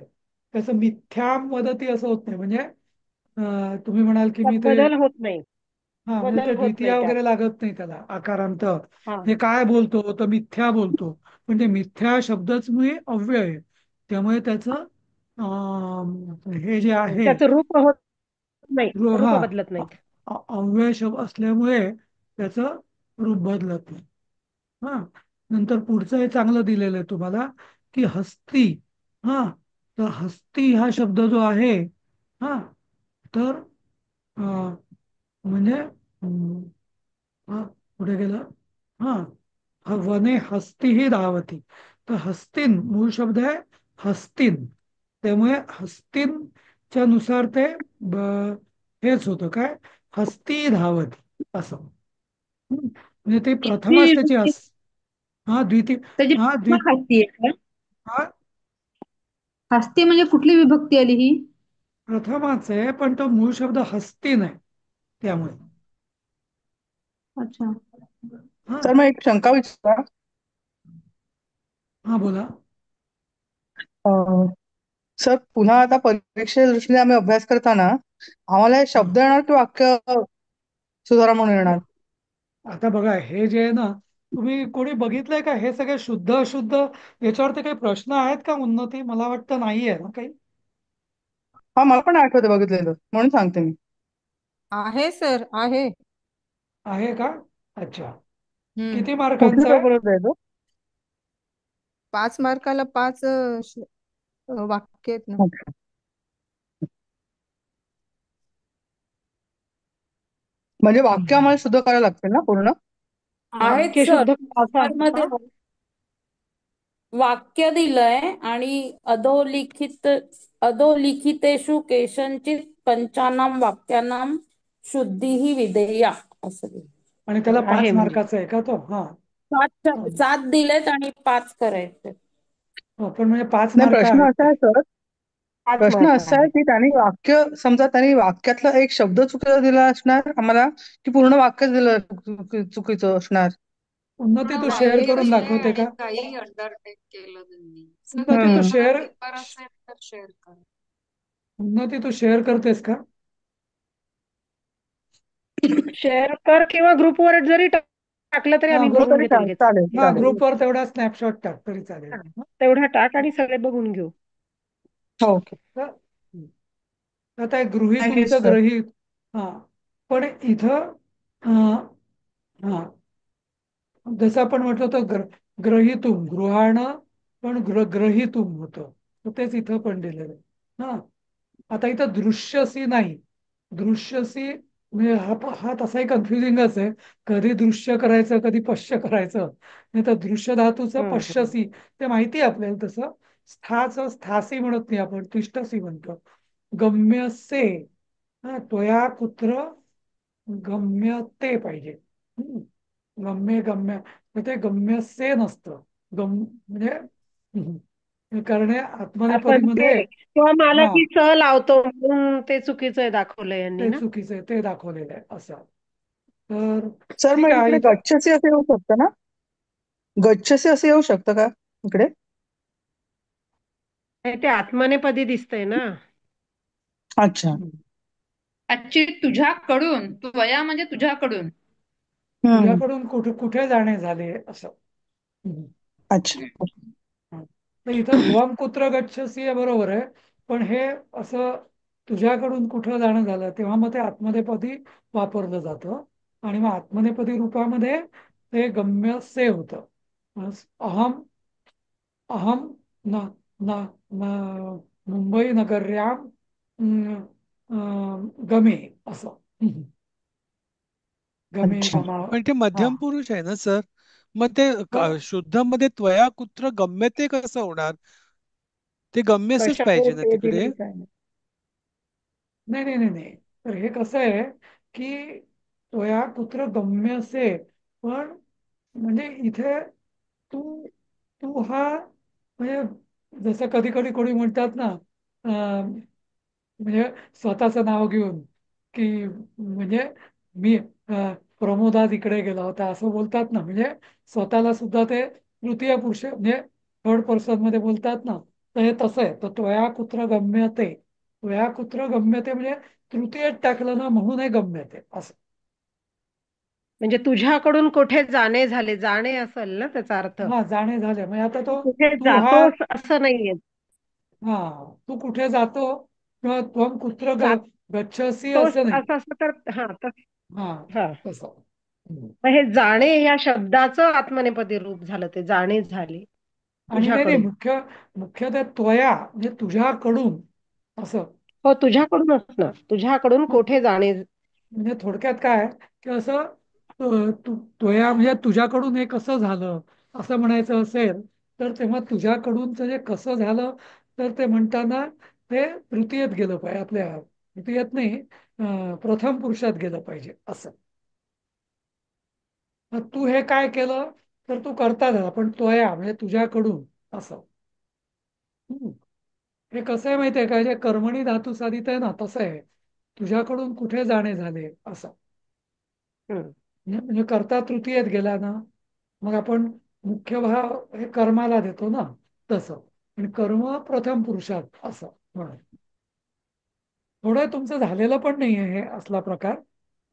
Speaker 1: त्याचं मिथ्या मदती असं होत नाही. म्हणजे तुम्ही म्हणाल की मी
Speaker 4: त्यात
Speaker 1: ते
Speaker 4: बदल होत नाही.
Speaker 1: हा म्हणजे
Speaker 4: बदल
Speaker 1: ते
Speaker 4: होत
Speaker 1: द्वितीय
Speaker 4: नाही त्यात.
Speaker 1: वगैरे लागत नाही त्याला आकारांत.
Speaker 4: हा.
Speaker 1: हे काय बोलतो तर मिथ्या बोलतो. पण ते मिथ्या शब्दच मी अव्यय आहे. त्यामुळे त्याचं हे जे आहे
Speaker 4: त्याचं रूप होत नाही.
Speaker 1: हा
Speaker 4: रूप बदलत नाहीत.
Speaker 1: अव्यय शब्द असल्यामुळे त्याचं रूप बदलत नाही. हा. नंतर पुढचं हे चांगलं दिलेलं आहे तुम्हाला की हस्ती. हा. तर हस्ती हा शब्द जो आहे हा तर म्हणजे हा पुढे गेलं. हा वने हस्ती ही धावती. तर हस्तीन मूळ शब्द आहे हस्तीन. त्यामुळे हस्तीनच्या नुसार ते हेच होतं काय हस्ती धावती असं. म्हणजे ते प्रथमाच त्याची हा द्वितीय
Speaker 3: त्याची
Speaker 1: हा
Speaker 3: हस्ती आहे का?
Speaker 1: हा
Speaker 3: हस्ती म्हणजे कुठली विभक्ती आली ही?
Speaker 1: प्रथमाच आहे पण तो मूळ शब्द हस्तीन आहे त्यामुळे.
Speaker 3: अच्छा.
Speaker 1: हा
Speaker 5: सर मग एक शंका विचारा.
Speaker 1: हा बोला.
Speaker 5: सर पुन्हा आता परीक्षेच्या दृष्टीने आम्ही अभ्यास करताना आम्हाला हे
Speaker 1: हा
Speaker 5: शब्द येणार की वाक्य सुधारा म्हणून येणार?
Speaker 1: आता बघा हे जे आहे ना तुम्ही कोणी बघितलंय का हे सगळे शुद्ध अशुद्ध याच्यावरती काही प्रश्न आहेत का उन्नती? मला वाटतं नाहीये ना काही.
Speaker 5: हा मला पण आठवतं बघितलेलं म्हणून सांगते मी.
Speaker 6: आहे सर आहे.
Speaker 1: आहे का? अच्छा.
Speaker 6: हम्म
Speaker 1: किती
Speaker 5: कुठल्या
Speaker 1: मार्कांचा आहे?
Speaker 5: पेपरवर आहे तो?
Speaker 6: 5 मार्काला 5 वाक्य आहेत ना.
Speaker 5: अच्छा. म्हणजे वाक्य
Speaker 1: हम्म.
Speaker 5: आम्हाला शुद्ध करायला लागतील ना पूर्ण?
Speaker 6: आहेत
Speaker 4: वाक्य
Speaker 6: सर
Speaker 4: शुद्ध असं आहे
Speaker 6: मध्ये
Speaker 4: का?
Speaker 2: वाक्य दिलंय आणि अधोलिखितेषु केषांचित पंचानाम वाक्यानाम शुद्धी ही विधेया असं दिलंय.
Speaker 1: आणि त्याला
Speaker 4: आहे
Speaker 1: 5
Speaker 4: म्हणजे.
Speaker 1: मार्काचा आहे का तो? हा. हं.
Speaker 2: 7 दिलेत आणि 5 करायचे.
Speaker 1: हो, पण म्हणजे 5
Speaker 5: नाही
Speaker 1: मार्क
Speaker 5: प्रश्न
Speaker 1: आहेत
Speaker 5: असा
Speaker 1: ते.
Speaker 5: आहे सर,
Speaker 4: 5
Speaker 5: प्रश्न
Speaker 4: मार्क
Speaker 5: असा आहे
Speaker 4: आहे.
Speaker 5: की त्यांनी वाक्य समजा त्यांनी वाक्यातला एक शब्द चुकीचा दिला असणार आम्हाला की पूर्ण वाक्यच दिलं चुकीचं असणार?
Speaker 1: उन्नती तू शेअर
Speaker 7: वाक्य
Speaker 1: करून
Speaker 7: दिलंय
Speaker 1: दाखवते
Speaker 7: आणि
Speaker 1: का?
Speaker 7: काही अंडरटेक केलं त्यांनी. सर
Speaker 1: उन्नती तू
Speaker 7: तुम्हाला
Speaker 5: हम्म.
Speaker 1: शेअर
Speaker 7: पेपर असेल तर शेअर करा.
Speaker 1: उन्नती तू शेअर करतेस का?
Speaker 4: शेअर कर किंवा ग्रुपवर जरी टाकलं तरी
Speaker 1: हा
Speaker 4: आम्ही
Speaker 5: हो
Speaker 1: ग्रुप
Speaker 4: बघून
Speaker 5: तरी
Speaker 4: घेतो लगेच.
Speaker 5: चालेल
Speaker 1: हा
Speaker 5: चालेल.
Speaker 1: ग्रुपवर तेवढा स्नॅपशॉट टाक तरी चालेल.
Speaker 4: हा, तेवढा टाक आणि सगळे बघून घेऊ.
Speaker 5: हो ओके.
Speaker 1: तर आता एक गृहीत
Speaker 5: थँक्यू
Speaker 1: तुमचं
Speaker 5: सर.
Speaker 1: ग्रहित. हा पण इथं अं, हा जसं आपण म्हटलं तर ग्रहितुम गृहाण पण ग्रहितुम होतं. तर तेच इथं पण दिलेलं आहे. हा आता इथं दृश्यसी नाही. दृश्यसी म्हणजे हा तसाही कन्फ्युजिंगच आहे. कधी दृश्य करायचं कधी पश्य करायचं. नाही तर दृश्य धातूचं
Speaker 4: हम्म.
Speaker 1: पश्यसी ते माहिती आहे आपल्याला. तसं स्थाचं स्थासी म्हणत नाही आपण, तिष्ठसी म्हणतो. गम्यसे त्वया कुत्र गम्य ते पाहिजे. हम्म. गम्य गम्य तर ते गम्यसे नसतं. म्हणजे करणे
Speaker 4: आपण
Speaker 1: आत्मनेपदीमध्ये.
Speaker 4: ते किंवा मला
Speaker 1: हा
Speaker 4: की स लावतो म्हणून ते चुकीचं आहे दाखवलं यांनी
Speaker 1: ते
Speaker 4: ना.
Speaker 1: चुकीचं आहे, ते दाखवलेलं आहे असं. तर
Speaker 5: सर
Speaker 1: ठीक
Speaker 5: मग
Speaker 1: आहे
Speaker 5: इकडे
Speaker 1: इथं.
Speaker 5: गच्छसी असं येऊ शकतं ना? गच्छसी असं येऊ शकतं का इकडे?
Speaker 4: नाही, ते आत्मनेपदी दिसतंय ना.
Speaker 5: अच्छा.
Speaker 3: ऍक्च्युली तुझ्याकडून, त्वया म्हणजे तुझ्याकडून.
Speaker 5: हम्म.
Speaker 1: तुझ्याकडून कुठे कुठे जाणे झाले असं. हम्म.
Speaker 5: अच्छा.
Speaker 1: हा. तर इथं त्वम कुत्र गच्छसी आहे, बरोबर आहे. पण हे असं तुझ्याकडून कुठं जाणं झालं तेव्हा मग ते आत्मनेपदी वापरलं जातं. आणि मग आत्मनेपदी रूपामध्ये ते गम्य से होतं. अहम अहम न न न मुंबई नगर्याम गमे असं. गमे
Speaker 5: अच्छा.
Speaker 1: गमा.
Speaker 8: पण ते
Speaker 1: हा.
Speaker 8: मध्यम पुरुष आहे ना सर. मग ते शुद्ध मध्ये त्वया कुत्र गम्य ते कसं होणार? ते गम्यसच
Speaker 4: कशावर
Speaker 8: पाहिजे ना
Speaker 4: ते
Speaker 8: तिकडे.
Speaker 4: दिलंय काय माहित.
Speaker 1: नाही नाही नाही नाही. तर हे कसं आहे की त्वया कुत्र गम्य असे. पण म्हणजे इथे तू तू हा म्हणजे जसं कधी कधी कोणी म्हणतात ना, म्हणजे स्वतःचं नाव घेऊन की म्हणजे मी प्रमोदात इकडे गेला होता असं बोलतात ना. म्हणजे स्वतःला सुद्धा ते तृतीय पुरुष म्हणजे थर्ड पर्सन मध्ये बोलतात ना. तर हे तसं आहे. तर त्वया कुत्र गम्यते, त्वया कुत्र गम्यते म्हणजे तृतीयत टाकलं ना म्हणून हे गम्यते असं.
Speaker 4: म्हणजे तुझ्याकडून कुठे जाणे झाले, जाणे असेल ना त्याचा अर्थ.
Speaker 1: हा जाणे झाले म्हणजे आता
Speaker 4: तू
Speaker 1: तो
Speaker 4: कुठे
Speaker 1: तू हा.
Speaker 4: जातोस असं नाहीये.
Speaker 1: हा तू कुठे जातो किंवा त्वम कुत्र गच्छसी
Speaker 4: जातोस
Speaker 1: असं नाही.
Speaker 4: असं असं तर हा
Speaker 1: हा
Speaker 4: हा.
Speaker 1: तसं. हम्म.
Speaker 4: मग हे जाणे या शब्दाचं आत्मनेपदी रूप झालं, ते जाणे झाले
Speaker 1: आणि नाही नाही
Speaker 4: तुझ्याकडून.
Speaker 1: मुख्य ते त्वया म्हणजे तुझ्याकडून असं.
Speaker 4: हो, तुझ्याकडूनच ना, तुझ्याकडून
Speaker 1: मग
Speaker 4: कोठे जाणे.
Speaker 1: म्हणजे थोडक्यात काय की असं त्वया म्हणजे तुझ्याकडून हे कसं झालं असं म्हणायचं असेल तर तेव्हा तुझ्याकडूनच जे कसं झालं तर ते म्हणताना ते तृतीयेत गेलं पाहिजे. आपल्या तृतीयेत नाही, प्रथम पुरुषात गेलं पाहिजे असं. मग तू हे काय केलं तर तू करता झाला पण त्वया म्हणजे तुझ्याकडून असं. हम्म. हे कसं आहे माहिती आहे का, जे कर्मणी धातू साधित आहे ना तसं आहे. तुझ्याकडून कुठे जाणे झाले असं.
Speaker 4: हम्म.
Speaker 1: म्हणजे कर्ता तृतीयेत गेला ना, मग आपण मुख्य भाव हे कर्माला देतो ना तसं. आणि कर्म प्रथम पुरुषात असं म्हणून. थोडं तुमचं झालेलं पण नाहीये हे असला प्रकार.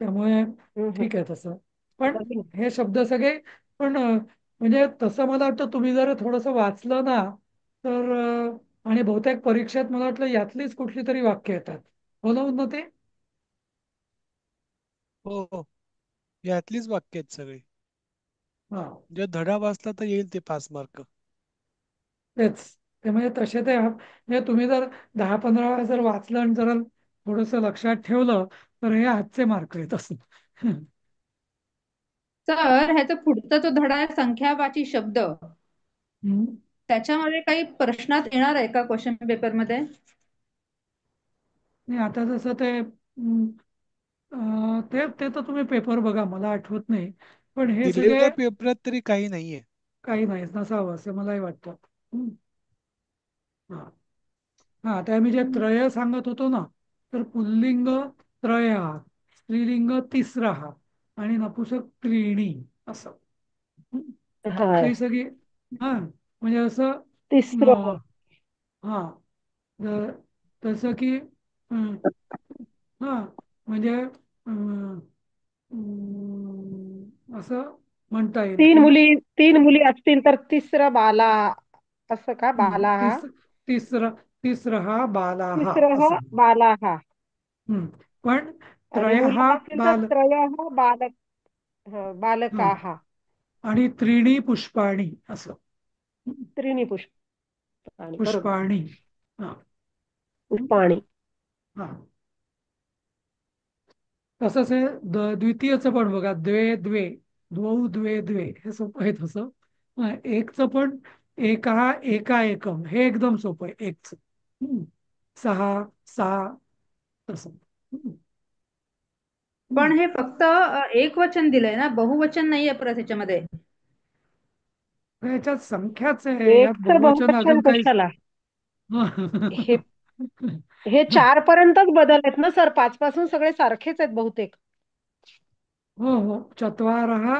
Speaker 1: त्यामुळे
Speaker 4: हम्म.
Speaker 1: ठीक आहे तसं. पण
Speaker 4: नवीन.
Speaker 1: हे शब्द सगळे पण म्हणजे तसं मला वाटतं तुम्ही जर थोडंसं वाचलं ना तर आणि बहुतेक परीक्षेत मला वाटलं यातलीच कुठली तरी वाक्य येतात. हो ना उन्नती?
Speaker 8: हो हो. यातलीच वाक्य आहेत सगळी.
Speaker 1: हा
Speaker 8: जर धडा वाचला तर येईल ते 5 मार्क.
Speaker 1: तेच. ते म्हणजे तसे ते म्हणजे तुम्ही जर 10-15 वेळा जर वाचलं आणि जरा थोडंसं लक्षात ठेवलं तर हे आजचे मार्क आहेत असं.
Speaker 3: तर ह्याचा पुढचा जो धडा आहे संख्यावाची शब्द,
Speaker 1: हम्म.
Speaker 3: त्याच्यामध्ये काही प्रश्नात येणार आहे का क्वेश्चन पेपरमध्ये?
Speaker 1: नाही आता जसं ते ते ते तर तुम्ही पेपर बघा, मला आठवत नाही. पण हे सगळे
Speaker 8: दिलेल्या पेपरात तरी काही नाहीये.
Speaker 1: काही नाही नसावं असं मलाही वाटतं. हम्म. हा हा आता मी जे त्रय सांगत होतो ना, तर पुल्लिंग त्रय हा, स्त्रीलिंग तिसरा हा आणि नपुसक त्रीणी असं. हम्म.
Speaker 4: हा,
Speaker 1: तर ही सगळी हा म्हणजे असं
Speaker 4: तिसरं.
Speaker 1: हा तसं की हा म्हणजे अं, असं म्हणता येईल
Speaker 4: तीन
Speaker 1: की
Speaker 4: मुली तीन मुली असतील तर तिसरं बाला, असं का, बाला हा.
Speaker 1: तिसरा तिसरा हा बाला हा
Speaker 4: तिसरं हा
Speaker 1: असं.
Speaker 4: बाला हा.
Speaker 1: हम्म. पण
Speaker 4: आणि
Speaker 1: त्रय हा
Speaker 4: मुलं असतील तर
Speaker 1: बाल.
Speaker 4: त्रय हा बालक,
Speaker 1: हा
Speaker 4: बालका हा.
Speaker 1: आणि त्रीणी पुष्पाणी असं. हम्म.
Speaker 4: त्रिणी पुष्पाणी, बरोबर.
Speaker 1: पुष्पाणी. हा. हम्म.
Speaker 4: पुष्पाणी.
Speaker 1: हा तसंच हे द्वितीयचं पण बघा, द्वे द्वे, द्वौ द्वे द्वे, हे सोपं आहे तसं. एकचं पण एका एका एकम, हे एकदम सोपं आहे एकच. सहा सहा, तसं.
Speaker 3: पण हे फक्त एक वचन दिलंय ना, बहुवचन नाहीये परत ह्याच्यामध्ये.
Speaker 1: याच्यात संख्याच आहे, यात
Speaker 4: एकच
Speaker 1: बहुवचन
Speaker 4: बहुवचन
Speaker 1: अजून काही.
Speaker 4: कशाला? हे हे 4 पर्यंतच बदल आहेत ना सर, 5 पासून सगळे सारखेच आहेत बहुतेक.
Speaker 1: हो हो, चत्वारहा,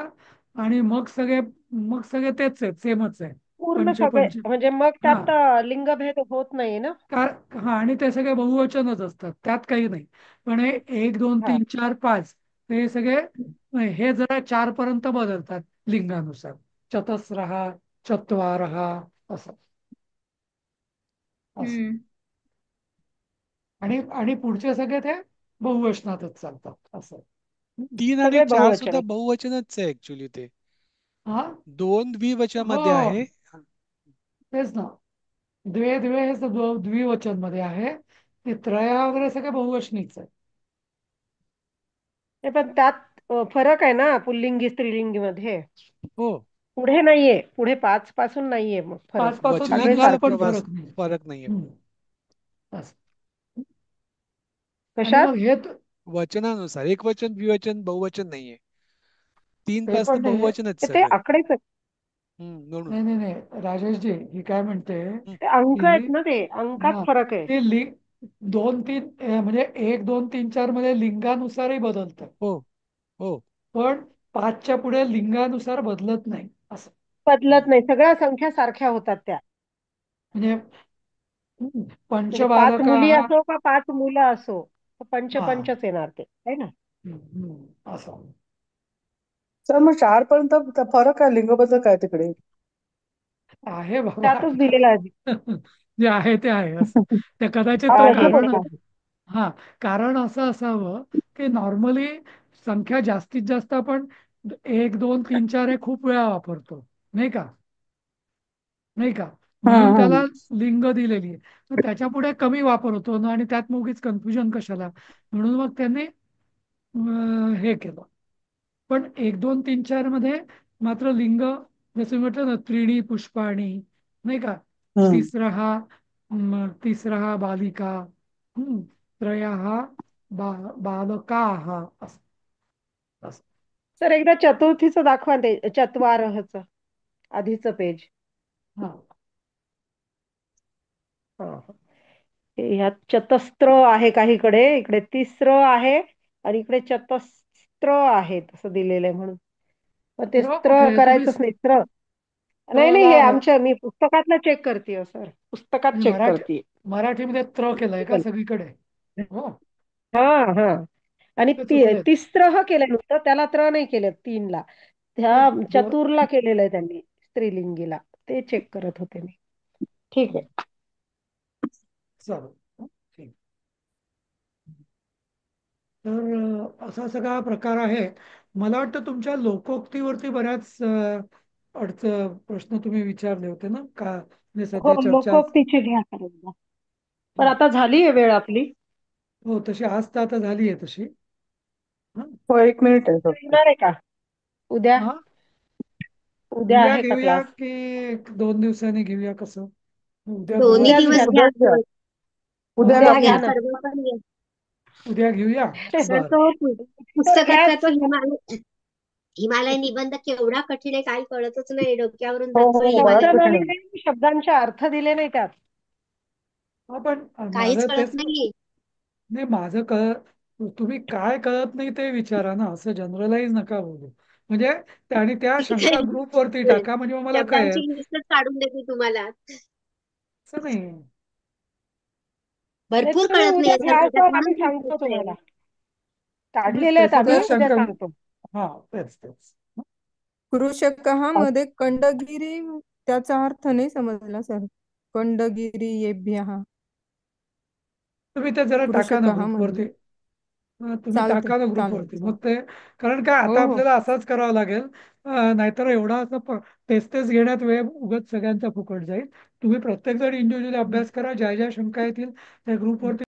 Speaker 1: आणि मग सगळे तेच आहेत, सेमच आहे.
Speaker 4: पूर्ण
Speaker 1: पंच
Speaker 4: सगळे
Speaker 1: पंच.
Speaker 4: म्हणजे मग
Speaker 1: हा
Speaker 4: त्यात लिंगभेद होत नाही ना.
Speaker 1: हा, आणि ते सगळे बहुवचनच असतात, त्यात काही नाही. पण हे 1 2
Speaker 4: हा
Speaker 1: 3 4 5, हे सगळे, हे जरा 4 पर्यंत बदलतात लिंगानुसार. चतस्रहा, चत्वारहा, असं असं.
Speaker 3: हम्म.
Speaker 1: आणि आणि पुढचे सगळे ते बहुवचनातच चालतात, असं.
Speaker 8: 3 आणि
Speaker 4: सगळे
Speaker 8: 4
Speaker 4: बहुवचन
Speaker 8: सुद्धा
Speaker 4: आहेत.
Speaker 8: बहुवचनच आहे ऍक्च्युली. ते
Speaker 1: हा
Speaker 8: 2 द्विवचनामध्ये
Speaker 1: हो,
Speaker 8: आहे.
Speaker 1: तेच ना. द्वे द्वे हे द्विवचन मध्ये आहे. ते त्रया वगैरे सगळे बहुवचनीच आहे.
Speaker 4: पण त्यात फरक आहे ना पुल्लिंगी स्त्रीलिंगी मध्ये.
Speaker 8: हो,
Speaker 4: पुढे नाहीये, पुढे 5 पासून नाहीये मग फरक.
Speaker 1: 5 पासून
Speaker 4: सगळे
Speaker 1: लिंगाला
Speaker 8: वचनांचा
Speaker 1: पण
Speaker 4: सारखे.
Speaker 1: फरक नाही.
Speaker 8: फरक नाहीये.
Speaker 1: असं. आणि
Speaker 4: कशात?
Speaker 1: मग हे
Speaker 8: वचनानुसार एक वचन, द्विवचन, बहुवचन नाहीये. 3
Speaker 1: ते
Speaker 8: पासून
Speaker 1: पण नाही,
Speaker 8: बहुवचनच
Speaker 4: ते
Speaker 8: सगळे.
Speaker 4: आकडेच आहेत.
Speaker 8: म्हणून
Speaker 1: नाही नाही नाही, राजेशजी ही काय म्हणते
Speaker 4: ते अंक
Speaker 1: की,
Speaker 4: आहेत ना, ते अंकात
Speaker 1: हा,
Speaker 4: फरक आहे.
Speaker 1: ते 2 3, म्हणजे 1 2 3 4 मध्ये लिंगानुसारही बदलतं.
Speaker 8: हो हो.
Speaker 1: पण 5च्या पुढे लिंगानुसार बदलत नाही, असं.
Speaker 4: बदलत नाही, सगळ्या संख्या सारख्या होतात त्या.
Speaker 1: म्हणजे
Speaker 4: म्हणजे 5
Speaker 1: पंचबालका
Speaker 4: मुली
Speaker 1: हा.
Speaker 4: असो का 5 मुलं असो, पंच
Speaker 1: हा.
Speaker 4: पंचच येणार ते, आहे ना.
Speaker 1: असं.
Speaker 5: सर मग 4 पर्यंत फरक आहे, लिंगबद्दल काय तिकडे?
Speaker 1: आहे बाबा,
Speaker 4: त्यातच दिलेला आहे.
Speaker 1: जे आहे ते आहे, असं. ते कदाचित ते
Speaker 4: आहे
Speaker 1: कारण,
Speaker 4: आहे.
Speaker 1: हा, कारण असं असावं की नॉर्मली संख्या जास्तीत जास्त आपण 1 2 3 4 हे खूप वेळा वापरतो, नाही का? नाही का? म्हणून त्याला लिंग दिलेली आहे. मग त्याच्या पुढे कमी वापर होतो ना, आणि त्यात मग उगीच कन्फ्युजन कशाला, म्हणून मग त्यांनी हे केलं. पण 1 2 3 4 मध्ये मात्र लिंग, जसं म्हटलं ना, त्रीणी पुष्पाणी, नाही का? तिसरा हा बालिका, त्रया हा बालका, असं असं.
Speaker 4: सर एकदा चतुर्थीचं दाखवा, ते चत्वारहच आधीचं पेज.
Speaker 1: हा.
Speaker 4: ह्यात चतस्त्र आहे काहीकडे, इकडे तिस्र आहे, आणि इकडे चतस्त्र आहे असं दिलेलं आहे. म्हणून मग ते
Speaker 1: स्त्र
Speaker 4: स्त्र
Speaker 1: कुठे तुम्ही
Speaker 4: करायचंच नाही, स्त्र. नाही नाही, हे आमच्या, मी पुस्तकातलं चेक करते सर, पुस्तकात
Speaker 1: म्हणजे
Speaker 4: चेक करते.
Speaker 1: मराठीमध्ये त्र केलंय का सगळीकडे? हो,
Speaker 4: हा हा. आणि
Speaker 1: ते चुकले.
Speaker 4: तिस्त्र केलंय नुसतं, त्याला त्र नाही केलं 3ला. त्या चतुरला केलेलं आहे त्यांनी, स्त्रीलिंगीला. ते चेक करत होते मी. ठीक आहे.
Speaker 1: चालेल, ठीक. तर असा सगळा प्रकार आहे. मला वाटतं तुमच्या लोकोक्तीवरती बऱ्याच प्रश्न तुम्ही विचारले होते ना, का म्हणजे
Speaker 4: हो,
Speaker 1: सध्या चर्चा.
Speaker 4: लोकोक्तीची घ्या सर एकदा. पण आता झाली आहे वेळ आपली.
Speaker 1: हो, तशी आज तर आता झाली आहे तशी.
Speaker 5: हो, 1 मिनिट आहे फक्त.
Speaker 4: येणार आहे का उद्या?
Speaker 1: हा,
Speaker 4: उद्या
Speaker 1: उद्या
Speaker 4: आहे का
Speaker 1: घेऊया
Speaker 4: क्लास?
Speaker 1: की 2 दिवसांनी घेऊया, कसं? उद्या
Speaker 9: दोन्ही
Speaker 1: गुरुवार
Speaker 4: उद्याच
Speaker 1: आहे.
Speaker 9: दिवस
Speaker 4: घ्या.
Speaker 9: घ्या.
Speaker 5: उद्याच घ्या. उद्याला
Speaker 9: उद्या
Speaker 1: हा,
Speaker 9: घ्या,
Speaker 4: ना.
Speaker 9: परवा पण घ्या.
Speaker 1: उद्या घेऊया.
Speaker 9: सर
Speaker 1: बर.
Speaker 9: तो पुस्तकातला
Speaker 4: घ्याच.
Speaker 9: तो हिमालय निबंध केवढा कठीण आहे, काही कळतच नाही, डोक्यावरून
Speaker 5: हो
Speaker 9: जातो
Speaker 5: हो, बराच
Speaker 9: हिमालय.
Speaker 4: वाचन
Speaker 5: कठीण
Speaker 4: आणि
Speaker 5: आहे.
Speaker 4: ते शब्दांचे अर्थ दिले नाही त्यात.
Speaker 1: पण
Speaker 9: काहीच
Speaker 1: माझं
Speaker 9: कळत
Speaker 1: तेच,
Speaker 9: नाही.
Speaker 1: नाही माझं तुम्ही काय कळत नाही ते विचारा ना, असं जनरलाइज नका बोलू. म्हणजे आणि त्या शंका ग्रुपवरती टाका, म्हणजे मग मला कळेल.
Speaker 9: शब्दांची लिस्टच काढून देते तुम्हाला.
Speaker 1: असं नाही.
Speaker 4: नाही,
Speaker 9: भरपूर
Speaker 4: तुम्ही
Speaker 9: कळत
Speaker 4: उद्या
Speaker 9: नाहीये सर
Speaker 4: घ्या
Speaker 9: त्याच्यात,
Speaker 4: सर, आम्ही
Speaker 9: म्हणून
Speaker 4: सांगतो
Speaker 9: विचारते.
Speaker 4: तुम्हाला. काढलेले आहेत आम्ही,
Speaker 1: त्याच्यातल्या
Speaker 4: उद्या
Speaker 1: शंका.
Speaker 4: सांगतो.
Speaker 1: हा, तेच तेच.
Speaker 6: कृषकः मध्ये कंडगिरी, त्याचा अर्थ नाही समजला सर. कंडगिरी येभ्यः.
Speaker 1: तुम्ही ते जरा टाका ना
Speaker 6: कृषकः
Speaker 1: ग्रुपवरती.
Speaker 6: मध्ये
Speaker 1: तुम्ही
Speaker 6: चालते,
Speaker 1: टाका ना
Speaker 6: चालेल
Speaker 1: ग्रुपवरती,
Speaker 6: चालेल.
Speaker 1: मग ते, कारण काय
Speaker 6: हो
Speaker 1: आता
Speaker 6: हो.
Speaker 1: आपल्याला असाच करावा लागेल. नाहीतर एवढा असं टेस्ट घेण्यात वेळ उगाच सगळ्यांचा फुकट जाईल. तुम्ही प्रत्येक जण इंडिव्हिज्युअली अभ्यास करा, ज्या ज्या शंका येतील त्या ग्रुपवरती